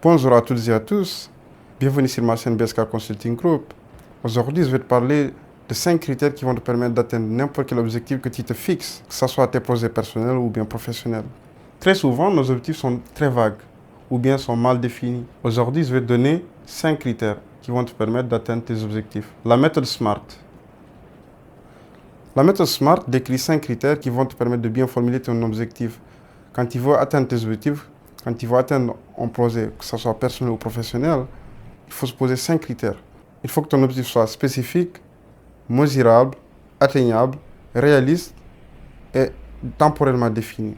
Bonjour à toutes et à tous, bienvenue sur ma chaîne BSK Consulting Group. Aujourd'hui, je vais te parler de 5 critères qui vont te permettre d'atteindre n'importe quel objectif que tu te fixes, que ce soit tes projets personnels ou bien professionnels. Très souvent, nos objectifs sont très vagues ou bien sont mal définis. Aujourd'hui, je vais te donner 5 critères qui vont te permettre d'atteindre tes objectifs. La méthode SMART. La méthode SMART décrit 5 critères qui vont te permettre de bien formuler ton objectif. Quand tu veux atteindre tes objectifs, quand tu veux atteindre un projet, que ce soit personnel ou professionnel, il faut se poser 5 critères. Il faut que ton objectif soit spécifique, mesurable, atteignable, réaliste et temporellement défini.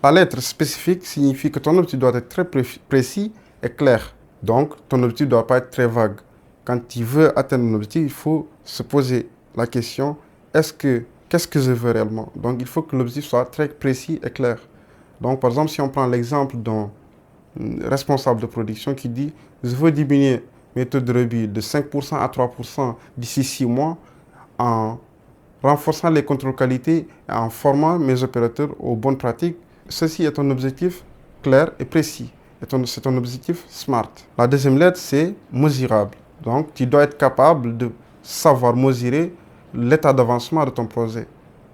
La lettre spécifique signifie que ton objectif doit être très précis et clair. Donc, ton objectif ne doit pas être très vague. Quand tu veux atteindre un objectif, il faut se poser la question, qu'est-ce que je veux réellement? Donc, il faut que l'objectif soit très précis et clair. Donc, par exemple, si on prend l'exemple d'un responsable de production qui dit « Je veux diminuer mes taux de rebut de 5% à 3% d'ici 6 mois en renforçant les contrôles qualité et en formant mes opérateurs aux bonnes pratiques. » Ceci est un objectif clair et précis. C'est un objectif SMART. La deuxième lettre, c'est mesurable. Donc, tu dois être capable de savoir mesurer l'état d'avancement de ton projet.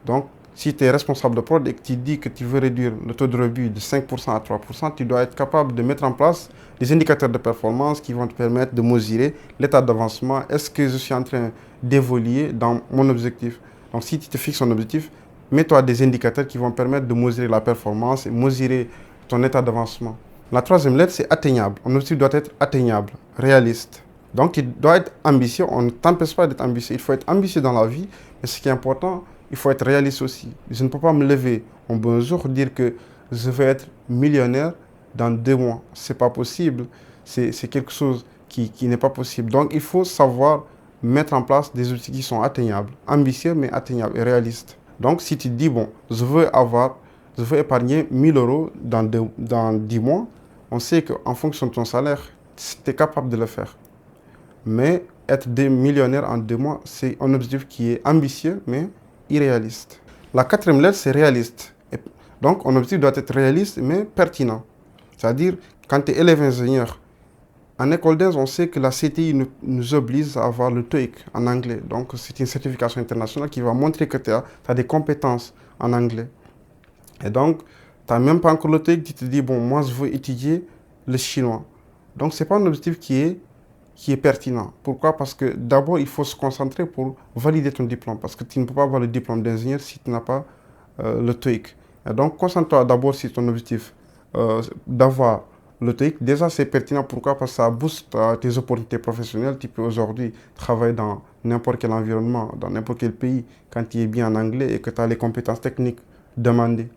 Donc, si tu es responsable de prod et que tu dis que tu veux réduire le taux de rebut de 5% à 3%, tu dois être capable de mettre en place des indicateurs de performance qui vont te permettre de mesurer l'état d'avancement. Est-ce que je suis en train d'évoluer dans mon objectif? Donc, si tu te fixes un objectif, mets-toi des indicateurs qui vont permettre de mesurer la performance et mesurer ton état d'avancement. La troisième lettre, c'est atteignable. Un objectif doit être atteignable, réaliste. Donc, tu dois être ambitieux. On ne t'empêche pas d'être ambitieux. Il faut être ambitieux dans la vie. Mais ce qui est important, il faut être réaliste aussi. Je ne peux pas me lever un bon jour et dire que je vais être millionnaire dans 2 mois. Ce n'est pas possible. C'est quelque chose qui n'est pas possible. Donc, il faut savoir mettre en place des outils qui sont atteignables, ambitieux mais atteignables et réalistes. Donc, si tu te dis, bon, je veux épargner 1 000 euros dans 10 mois, on sait qu'en fonction de ton salaire, tu es capable de le faire. Mais être millionnaire en 2 mois, c'est un objectif qui est ambitieux mais irréaliste. La quatrième lettre, c'est réaliste. Et donc, un objectif doit être réaliste mais pertinent. C'est-à-dire, quand tu es élève ingénieur, en école d'ingé, on sait que la CTI nous oblige à avoir le TOEIC en anglais. Donc, c'est une certification internationale qui va montrer que tu as des compétences en anglais. Et donc, tu n'as même pas encore le TOEIC, tu te dis, bon, moi, je veux étudier le chinois. Donc, ce n'est pas un objectif qui est pertinent. Pourquoi? Parce que d'abord, il faut se concentrer pour valider ton diplôme. Parce que tu ne peux pas avoir le diplôme d'ingénieur si tu n'as pas le TOEIC. Et donc, concentre-toi d'abord sur ton objectif d'avoir le TOEIC. Déjà, c'est pertinent. Pourquoi? Parce que ça booste tes opportunités professionnelles. Tu peux aujourd'hui travailler dans n'importe quel environnement, dans n'importe quel pays, quand tu es bien en anglais et que tu as les compétences techniques demandées.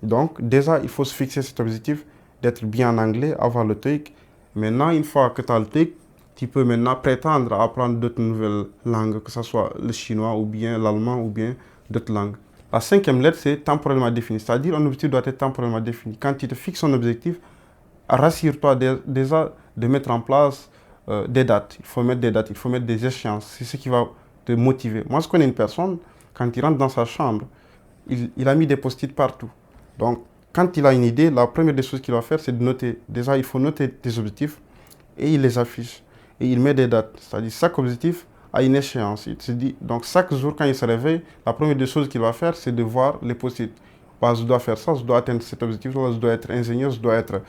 Donc, déjà, il faut se fixer cet objectif d'être bien en anglais, avoir le TOEIC. Maintenant, une fois que tu as le TOEIC, tu peux maintenant prétendre à apprendre d'autres nouvelles langues, que ce soit le chinois ou bien l'allemand ou bien d'autres langues. La cinquième lettre, c'est temporellement défini, c'est-à-dire un objectif doit être temporellement défini. Quand tu te fixes un objectif, rassure-toi déjà de mettre en place des dates. Il faut mettre des dates, il faut mettre des échéances. C'est ce qui va te motiver. Moi, je connais une personne, quand il rentre dans sa chambre, il a mis des post-it partout. Donc, quand il a une idée, la première des choses qu'il va faire, c'est de noter. Déjà, il faut noter tes objectifs et il les affiche. Et il met des dates. C'est-à-dire, chaque objectif a une échéance. Il se dit, donc, chaque jour, quand il se réveille, la première des choses qu'il va faire, c'est de voir les post-it. Bah, je dois faire ça, je dois atteindre cet objectif-là, je dois être ingénieur, je dois être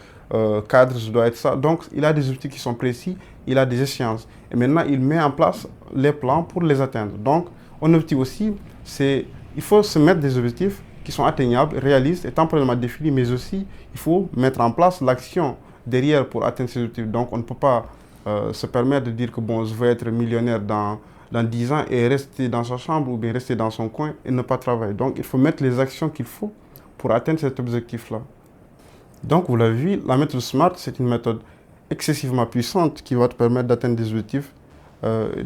cadre, je dois être ça. Donc, il a des objectifs qui sont précis, il a des échéances. Et maintenant, il met en place les plans pour les atteindre. Donc, un objectif aussi, il faut se mettre des objectifs qui sont atteignables, réalistes et temporellement définis, mais aussi, il faut mettre en place l'action derrière pour atteindre ces objectifs. Donc, on ne peut pas se permettre de dire que bon, je veux être millionnaire dans 10 ans et rester dans sa chambre ou bien rester dans son coin et ne pas travailler. Donc, il faut mettre les actions qu'il faut pour atteindre cet objectif-là. Donc, vous l'avez vu, la méthode SMART, c'est une méthode excessivement puissante qui va te permettre d'atteindre des objectifs.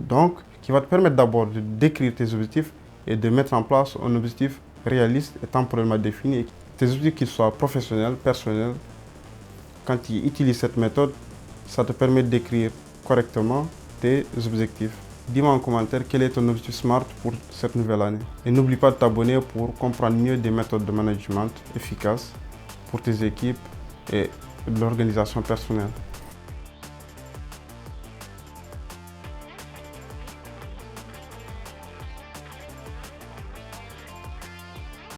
Donc, qui va te permettre d'abord de décrire tes objectifs et de mettre en place un objectif réaliste et temporellement défini. Tes objectifs, qu'ils soient professionnels, personnels, quand tu utilises cette méthode, ça te permet d'écrire correctement tes objectifs. Dis-moi en commentaire quel est ton objectif SMART pour cette nouvelle année. Et n'oublie pas de t'abonner pour comprendre mieux des méthodes de management efficaces pour tes équipes et l'organisation personnelle.